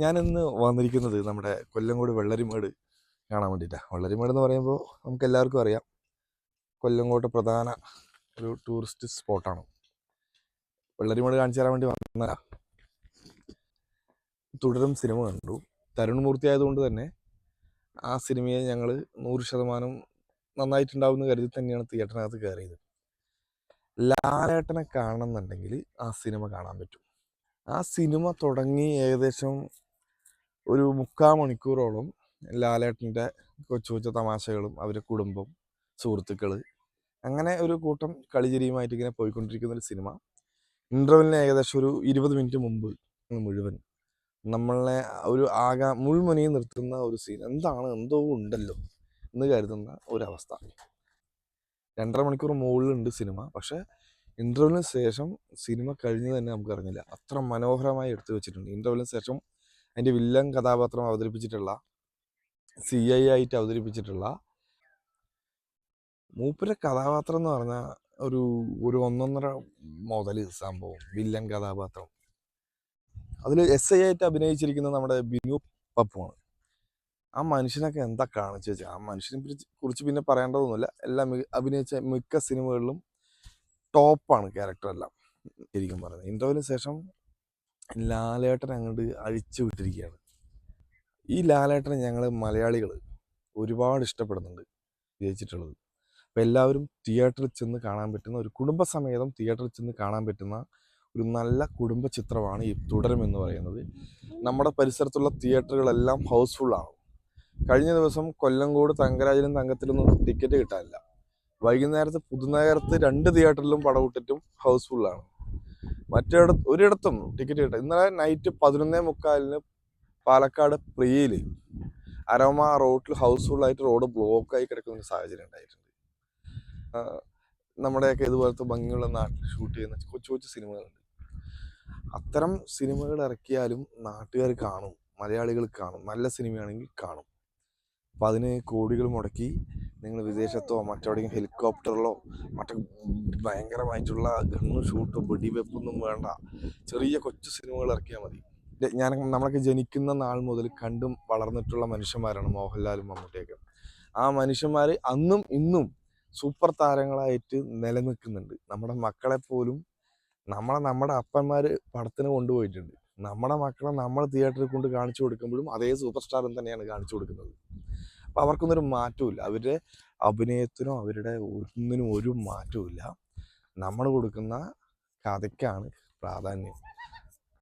ഞാനിന്ന് വന്നിരിക്കുന്നത് നമ്മുടെ കൊല്ലങ്കോട് വെള്ളരിമേട് കാണാൻ വേണ്ടിയിട്ടാണ്. വെള്ളരിമേട് എന്ന് പറയുമ്പോൾ നമുക്ക് എല്ലാവർക്കും അറിയാം, കൊല്ലങ്കോട്ട് പ്രധാന ഒരു ടൂറിസ്റ്റ് സ്പോട്ടാണ്. വെള്ളരിമേട് കാണിച്ചു തരാൻ വേണ്ടി വന്നതാ. തുടരും സിനിമ കണ്ടു. തരുൺമൂർത്തി ആയതുകൊണ്ട് തന്നെ ആ സിനിമയെ ഞങ്ങൾ 100% നന്നായിട്ടുണ്ടാവുമെന്ന് കരുതി തന്നെയാണ് തിയേറ്ററിനകത്ത് കയറിയത്. ലാലേട്ടനെ കാണണമെന്നുണ്ടെങ്കിൽ ആ സിനിമ കാണാൻ പറ്റും. ആ സിനിമ തുടങ്ങി ഏകദേശം ഒരു 3/4 മണിക്കൂറോളം ലാലേട്ടൻ്റെ കൊച്ചു കൊച്ചു തമാശകളും അവരുടെ കുടുംബം, സുഹൃത്തുക്കൾ, അങ്ങനെ ഒരു കൂട്ടം കളിചിരിയുമായിട്ട് ഇങ്ങനെ പോയിക്കൊണ്ടിരിക്കുന്ന ഒരു സിനിമ. ഇൻ്റർവെല്ലിന് ഏകദേശം ഒരു 20 മിനിറ്റ് മുമ്പ് മുഴുവൻ നമ്മളെ ഒരു മുൾമുനയിൽ നിർത്തുന്ന ഒരു സീൻ. എന്തോ ഉണ്ടല്ലോ എന്ന് കരുതുന്ന ഒരവസ്ഥ. 2.5 മണിക്കൂർ മുകളിലുണ്ട് സിനിമ. പക്ഷേ ഇൻ്റർവെല്ലിന് ശേഷം സിനിമ കഴിഞ്ഞ് തന്നെ നമുക്ക് അറിഞ്ഞില്ല. അത്ര മനോഹരമായി എടുത്തു വെച്ചിട്ടുണ്ട്. ഇൻ്റർവെല്ലിന് ശേഷം അതിൻ്റെ വില്ലൻ കഥാപാത്രം അവതരിപ്പിച്ചിട്ടുള്ള CI ആയിട്ട് അവതരിപ്പിച്ചിട്ടുള്ള മൂപ്പരുടെ കഥാപാത്രം എന്ന് പറഞ്ഞാൽ ഒരു 1.5 മുതൽ സംഭവം വില്ലൻ കഥാപാത്രം. അതിൽ SI ആയിട്ട് അഭിനയിച്ചിരിക്കുന്നത് നമ്മുടെ ബിനു പപ്പുമാണ്. ആ മനുഷ്യനൊക്കെ എന്താ കാണിച്ചു വെച്ചാൽ, ആ മനുഷ്യനെ കുറിച്ച് പിന്നെ പറയേണ്ടതൊന്നുമില്ല. എല്ലാം അഭിനയിച്ച മിക്ക സിനിമകളിലും ടോപ്പാണ് ക്യാരക്ടറെല്ലാം. ശരിക്കും പറയുന്നത് ഇൻ്റർവ്യൂവിന് ശേഷം ലാലേട്ടൻ അങ്ങോട്ട് അഴിച്ചു വിട്ടിരിക്കുകയാണ്. ഈ ലാലേട്ടനെ ഞങ്ങൾ മലയാളികൾ ഒരുപാട് ഇഷ്ടപ്പെടുന്നുണ്ട്, വിജയിച്ചിട്ടുള്ളത്. അപ്പോൾ എല്ലാവരും തിയേറ്ററിൽ ചെന്ന് കാണാൻ പറ്റുന്ന, ഒരു കുടുംബസമേതം തിയേറ്ററിൽ ചെന്ന് കാണാൻ പറ്റുന്ന ഒരു നല്ല കുടുംബ ചിത്രമാണ് ഈ തുടരും എന്ന് പറയുന്നത്. നമ്മുടെ പരിസരത്തുള്ള തിയേറ്ററുകളെല്ലാം ഹൗസ്ഫുള്ളാണ്. കഴിഞ്ഞ ദിവസം കൊല്ലങ്കോട് തങ്കരാജിലും തങ്കത്തിലൊന്നും ടിക്കറ്റ് കിട്ടാനില്ല. വൈകുന്നേരത്ത് പുതുനഗരത്ത് 2 തിയേറ്ററിലും പടവിട്ടിട്ടും ഹൗസ്ഫുള്ളാണ്. ഒരിടത്തും ടിക്കറ്റ് കിട്ടാം. ഇന്നലെ നൈറ്റ് 11:45 പാലക്കാട് പ്രിയയിൽ അരോമ റോഡിൽ ഹൗസ്ഫുള്ളായിട്ട് റോഡ് ബ്ലോക്കായി കിടക്കുന്ന ഒരു സാഹചര്യം ഉണ്ടായിട്ടുണ്ട്. നമ്മുടെയൊക്കെ ഇതുപോലത്തെ ഭംഗിയുള്ള നാട്ടിൽ ഷൂട്ട് ചെയ്യുന്ന കൊച്ചു കൊച്ചു സിനിമകളുണ്ട്. അത്തരം സിനിമകൾ ഇറക്കിയാലും നാട്ടുകാർ കാണും, മലയാളികൾ കാണും. നല്ല സിനിമയാണെങ്കിൽ കാണും. അപ്പം അതിന് കോടികൾ മുടക്കി നിങ്ങൾ വിദേശത്തോ മറ്റെവിടെയെങ്കിലും ഹെലികോപ്റ്ററിലോ മറ്റേ ഭയങ്കരമായിട്ടുള്ള ഗണ്ണ് ഷൂട്ടോ വെടിവെപ്പൊന്നും വേണ്ട, ചെറിയ കൊച്ചു സിനിമകൾ ഇറക്കിയാൽ മതി. നമ്മളൊക്കെ ജനിക്കുന്ന നാൾ മുതൽ കണ്ടും വളർന്നിട്ടുള്ള മനുഷ്യന്മാരാണ് മോഹൻലാലും മമ്മൂട്ടിയൊക്കെ. ആ മനുഷ്യന്മാർ അന്നും ഇന്നും സൂപ്പർ താരങ്ങളായിട്ട് നിലനിൽക്കുന്നുണ്ട്. നമ്മുടെ മക്കളെപ്പോലും നമ്മുടെ അപ്പന്മാർ പടത്തിന് കൊണ്ടുപോയിട്ടുണ്ട്. നമ്മുടെ മക്കളെ നമ്മൾ തിയേറ്ററിൽ കൊണ്ട് കാണിച്ചു കൊടുക്കുമ്പോഴും അതേ സൂപ്പർ സ്റ്റാറും തന്നെയാണ് കാണിച്ചു കൊടുക്കുന്നത്. അപ്പോൾ അവർക്കൊന്നൊരു മാറ്റമില്ല. അവരുടെ അഭിനയത്തിനോ അവരുടെ ഒന്നിനും ഒരു മാറ്റവും ഇല്ല. നമ്മൾ കൊടുക്കുന്ന കഥയ്ക്കാണ് പ്രാധാന്യം.